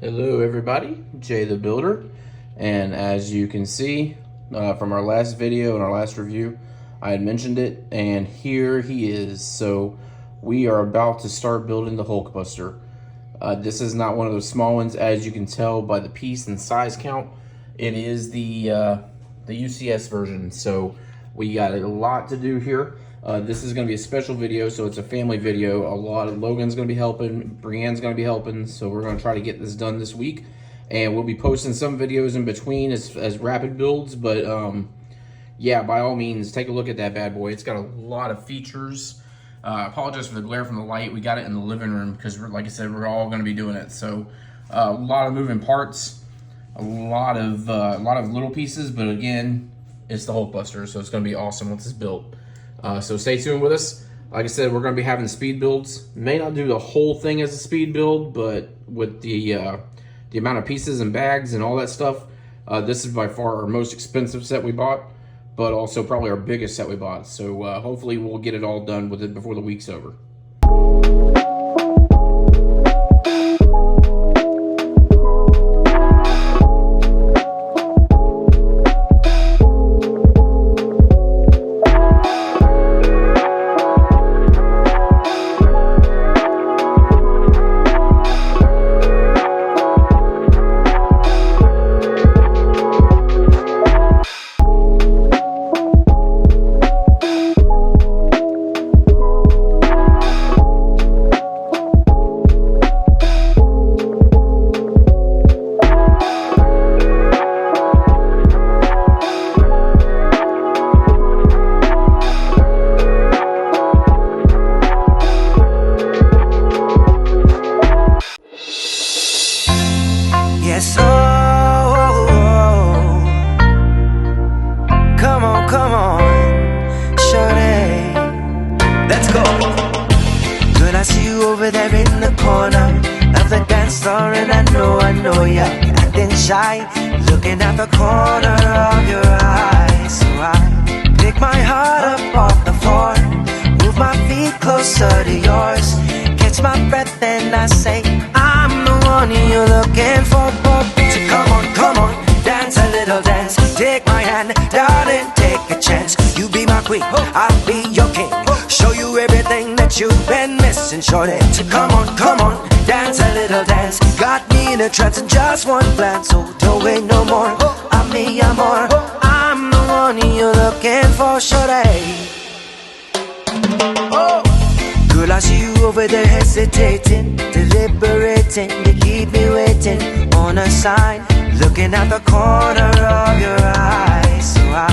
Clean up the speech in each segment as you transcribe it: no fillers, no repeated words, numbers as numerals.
Hello everybody, Jay the Builder, and as you can see from our last video and our last review, I had mentioned it, and here he is. So we are about to start building the Hulkbuster. This is not one of those small ones, as you can tell by the piece and size count. It is the UCS version, so we got a lot to do here. This is going to be a special video, so it's a family video. A lot of Logan's going to be helping, Brienne's going to be helping, so we're going to try to get this done this week. And we'll be posting some videos in between as rapid builds, but yeah, by all means, take a look at that bad boy. It's got a lot of features. I apologize for the glare from the light. We got it in the living room because, like I said, we're all going to be doing it. So a lot of moving parts, a lot of little pieces, but again, it's the Hulkbuster, so it's going to be awesome once it's built. So stay tuned with us. Like I said, we're going to be having speed builds. May not do the whole thing as a speed build, but with the amount of pieces and bags and all that stuff, this is by far our most expensive set we bought, but also probably our biggest set we bought. So hopefully we'll get it all done with it before the week's over. Yes, come on, shorty, let's go. Girl, I see you over there in the corner of the dance floor, and I know you're acting shy, looking at the corner of your eyes. So I pick my heart up off the floor, move my feet closer to yours, catch my breath and I say, I'm the one you're looking for. So come on, dance a little dance. Take my hand, darling, take a chance. You be my queen, I'll be your king. Show you everything that you've been missing, shorty. So come on, dance a little dance. Got me in a trance in just one glance. So don't wait no more, I'm me, I'm more. I'm the one you're looking for, shorty. Girl, I see you over there hesitating, deliberating. You keep me waiting on a sign, looking at the corner of your eyes. So I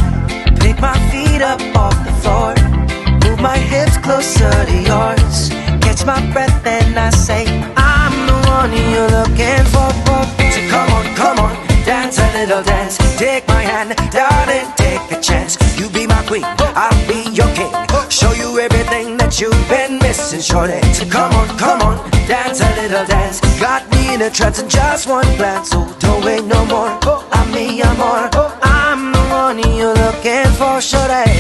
pick my feet up off the floor, move my hips closer to yours, catch my breath and I say, I'm the one you're looking for. So come on, dance a little dance. Take my hand, darling, take a chance. You be my queen, I'll be your king. Show you everything that you've been missing, shorty. So come on, dance a little dance. Got me in a trance in just one glance. So don't wait no more, I'm me, I'm more. I'm the one you're looking for, shorty.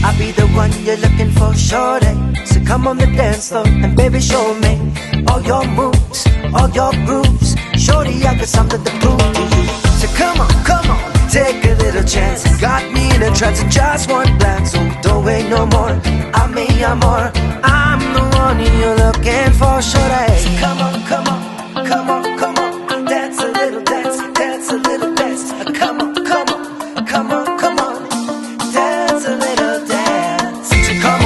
I'll be the one you're looking for, shorty. So come on the dance floor and baby show me all your moves, all your grooves. Shorty, I got something to prove to you. So come on, take a little chance. Got me in a trance in just one glance. So don't wait no more, I'm me, I'm more. I'm the one you're looking for, shorty. So come on, dance a little dance, dance a little dance. Come on, dance a little dance. So come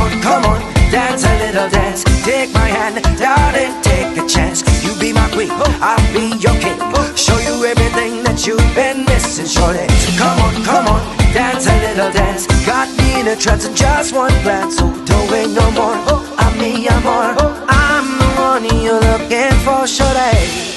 on, dance a little dance. Take my hand, darling, take a chance. You be my queen, I'll be your king. Show you everything that you've been missing, shorty. So come on, dance a little dance. Got me in a trance in just one glance. So don't wait no more, I'm me, I'm more. I'm the one you're looking for, shorty.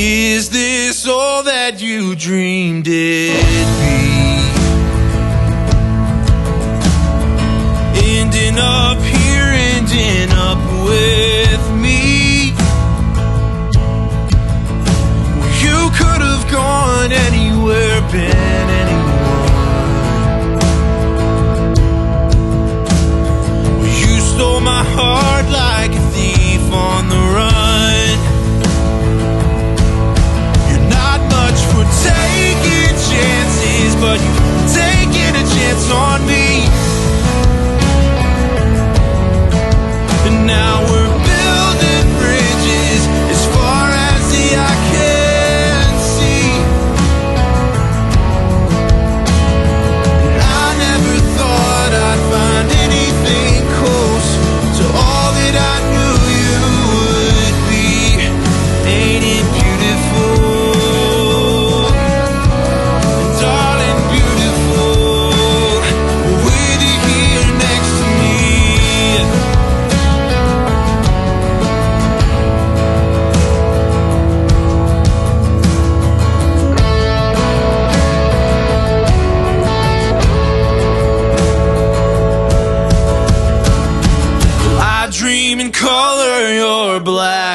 Is this all that you dreamed it'd be?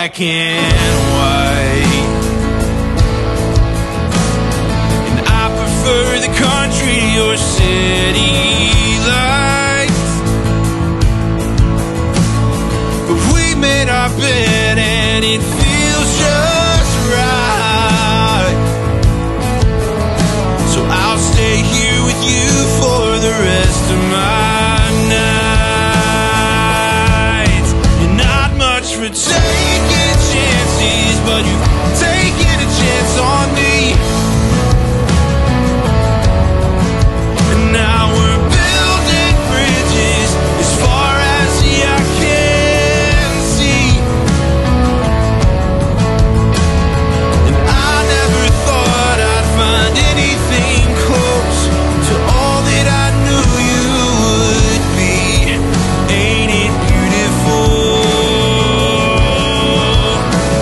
black and white. And I prefer the country or city lights. But we made our bed and it feels just right. So I'll stay here with you for the rest of my nights. You're not much for taking chances, but you've taken a chance on me. And now we're building bridges as far as the eye can see. And I never thought I'd find anything close to all that I knew you would be. Ain't it beautiful,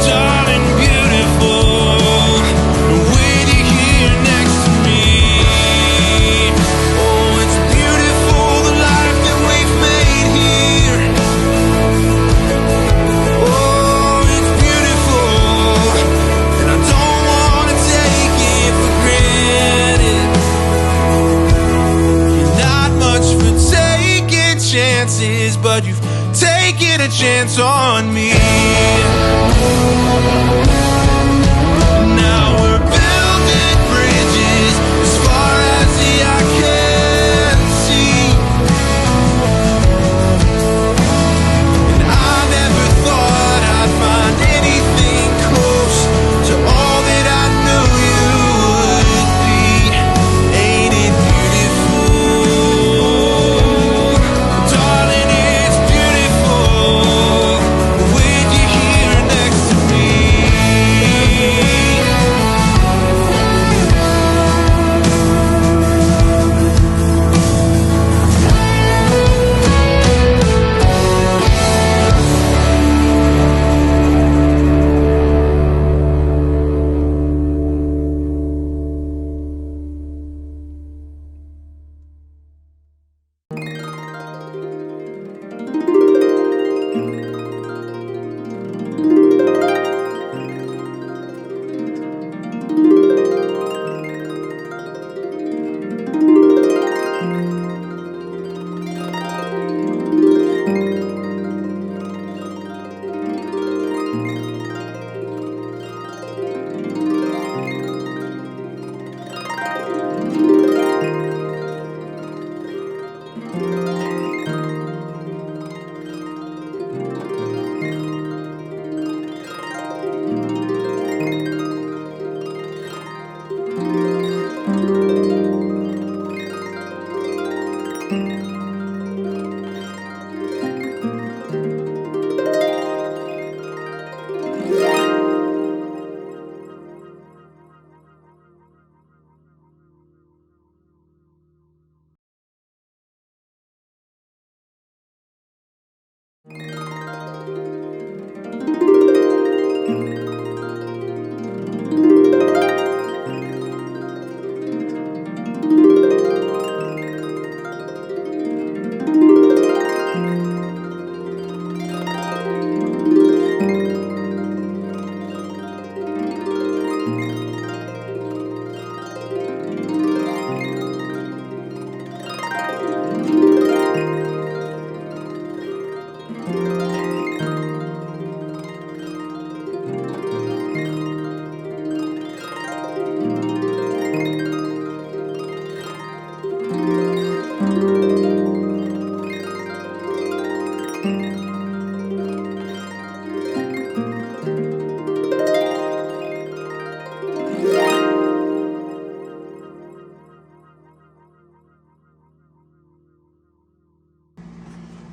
darling, beautiful, with you here next to me. Oh, it's beautiful, the life that we've made here. Oh, it's beautiful, and I don't want to take it for granted. You're not much for taking chances, but you've taken a chance on me. Now we're building bridges as far as the eye can see. And I never thought I'd find anything close to all that I knew you would be. Ain't it beautiful, darling, it's beautiful, with you here next to me.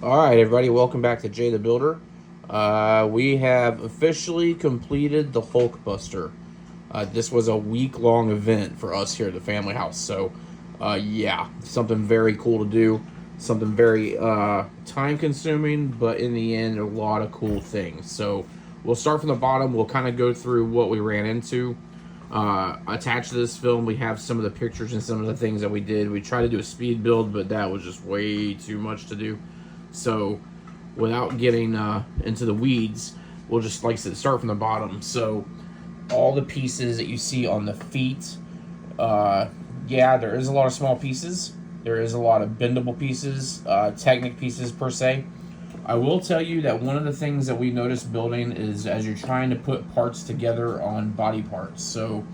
Alright everybody, welcome back to Jay the Builder. We have officially completed the Hulkbuster. This was a week-long event for us here at the family house, so yeah, something very cool to do. Something very time-consuming, but in the end, a lot of cool things. So we'll start from the bottom. We'll kind of go through what we ran into. Attached to this film, we have some of the pictures and some of the things that we did. We tried to do a speed build, but that was just way too much to do. So without getting into the weeds, we'll just, like I said, start from the bottom. So all the pieces that you see on the feet, yeah, there is a lot of small pieces. There is a lot of bendable pieces, Technic pieces per se. I will tell you that one of the things that we noticed building is as you're trying to put parts together on body parts. So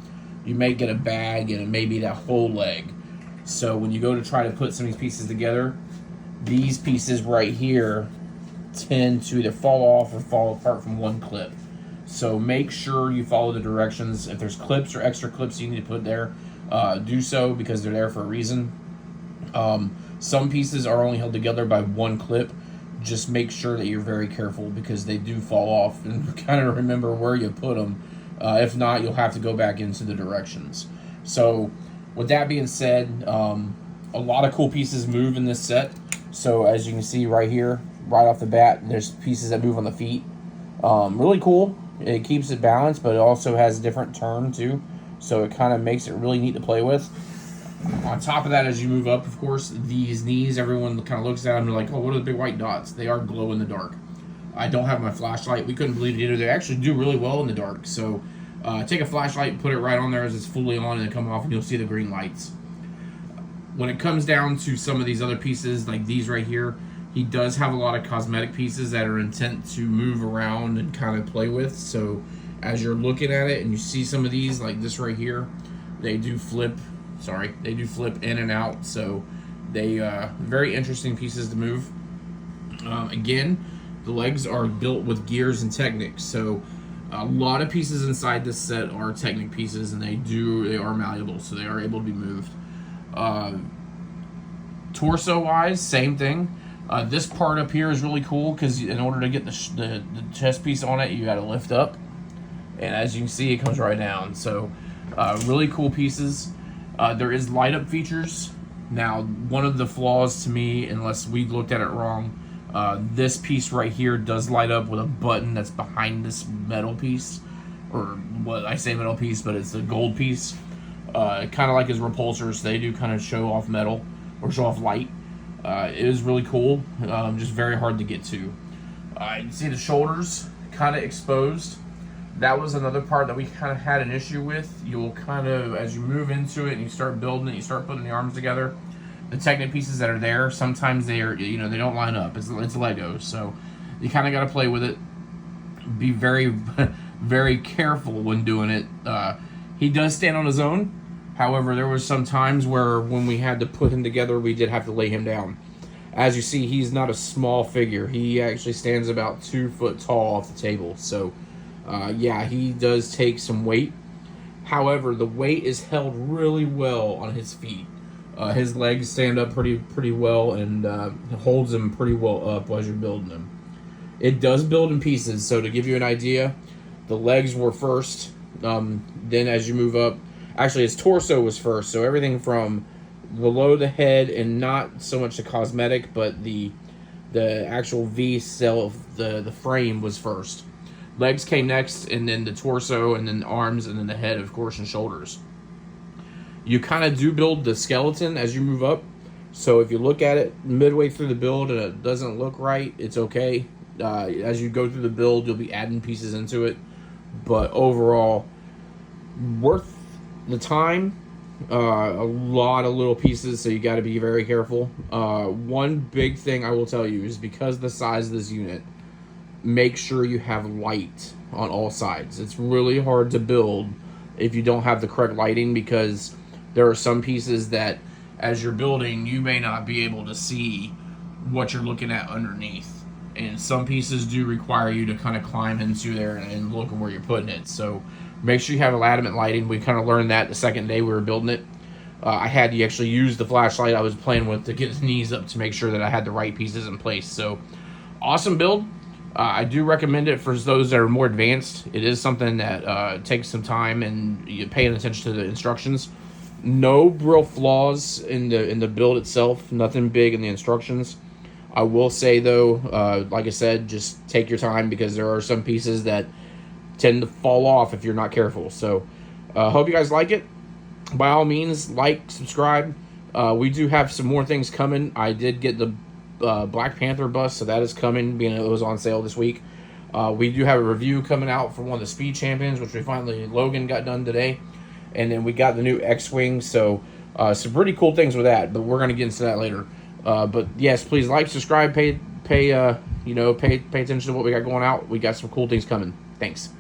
you may get a bag and it may be that whole leg. So when you go to try to put some of these pieces together, these pieces right here tend to either fall off or fall apart from one clip. So make sure you follow the directions. If there's clips or extra clips you need to put there, do so, because they're there for a reason. Some pieces are only held together by one clip. Just make sure that you're very careful, because they do fall off, and kind of remember where you put them. If not, you'll have to go back into the directions. So with that being said, a lot of cool pieces move in this set. So as you can see right here, right off the bat, there's pieces that move on the feet. Really cool. It keeps it balanced, but it also has a different turn too. So it kind of makes it really neat to play with. On top of that, as you move up, of course, these knees, everyone kind of looks at them and they're like, oh, what are the big white dots? They are glow in the dark. I don't have my flashlight. We couldn't believe it either. They actually do really well in the dark. So take a flashlight and put it right on there as it's fully on, and then come off and you'll see the green lights. When it comes down to some of these other pieces, like these right here, he does have a lot of cosmetic pieces that are intent to move around and kind of play with. So as you're looking at it and you see some of these, like this right here, they do flip in and out. So they very interesting pieces to move. Again, the legs are built with gears and Technics. So a lot of pieces inside this set are Technic pieces, and they are malleable, so they are able to be moved. Torso wise, same thing. This part up here is really cool, because in order to get the chest piece on it, you got to lift up, and as you can see, it comes right down. So really cool pieces. There is light up features. Now, one of the flaws to me, unless we looked at it wrong, this piece right here does light up with a button that's behind this metal piece, or what I say metal piece, but it's a gold piece. Kind of like his repulsors, they do kind of show off metal or show off light. It is really cool, just very hard to get to. You can see the shoulders kind of exposed. That was another part that we kind of had an issue with. You'll kind of, as you move into it and you start building it, you start putting the arms together, the Technic pieces that are there, sometimes they are, they don't line up. It's Lego, so you kind of got to play with it. Be very, very careful when doing it. He does stand on his own. However, there was some times where when we had to put him together, we did have to lay him down. As you see, he's not a small figure. He actually stands about 2 foot tall off the table. So, yeah, he does take some weight. However, the weight is held really well on his feet. His legs stand up pretty well, and holds him pretty well up as you're building him. It does build in pieces, so to give you an idea, the legs were first. Then as you move up, actually his torso was first, so everything from below the head, and not so much the cosmetic, but the actual V cell of the frame was first. Legs came next, and then the torso, and then the arms, and then the head, of course, and shoulders. You kind of do build the skeleton as you move up, so if you look at it midway through the build and it doesn't look right, it's okay. As you go through the build, you'll be adding pieces into it, but overall, worth the time. A lot of little pieces, so you got to be very careful. One big thing I will tell you is, because of the size of this unit, make sure you have light on all sides. It's really hard to build if you don't have the correct lighting, because there are some pieces that as you're building, you may not be able to see what you're looking at underneath, and some pieces do require you to kind of climb into there and look at where you're putting it. So make sure you have adamant lighting. We kind of learned that the second day we were building it. I had to actually use the flashlight I was playing with to get his knees up to make sure that I had the right pieces in place. So awesome build. I do recommend it for those that are more advanced. It is something that takes some time, and you're paying attention to the instructions. No real flaws in the build itself. Nothing big in the instructions. I will say though, like I said, just take your time, because there are some pieces that tend to fall off if you're not careful. So hope you guys like it. By all means, like, subscribe. We do have some more things coming. I did get the Black Panther bust, so that is coming, being it was on sale this week. We do have a review coming out for one of the Speed Champions, which Logan got done today. And then we got the new X-Wing, so some pretty cool things with that, but we're going to get into that later. But yes, please like, subscribe, pay attention to what we got going out. We got some cool things coming. Thanks.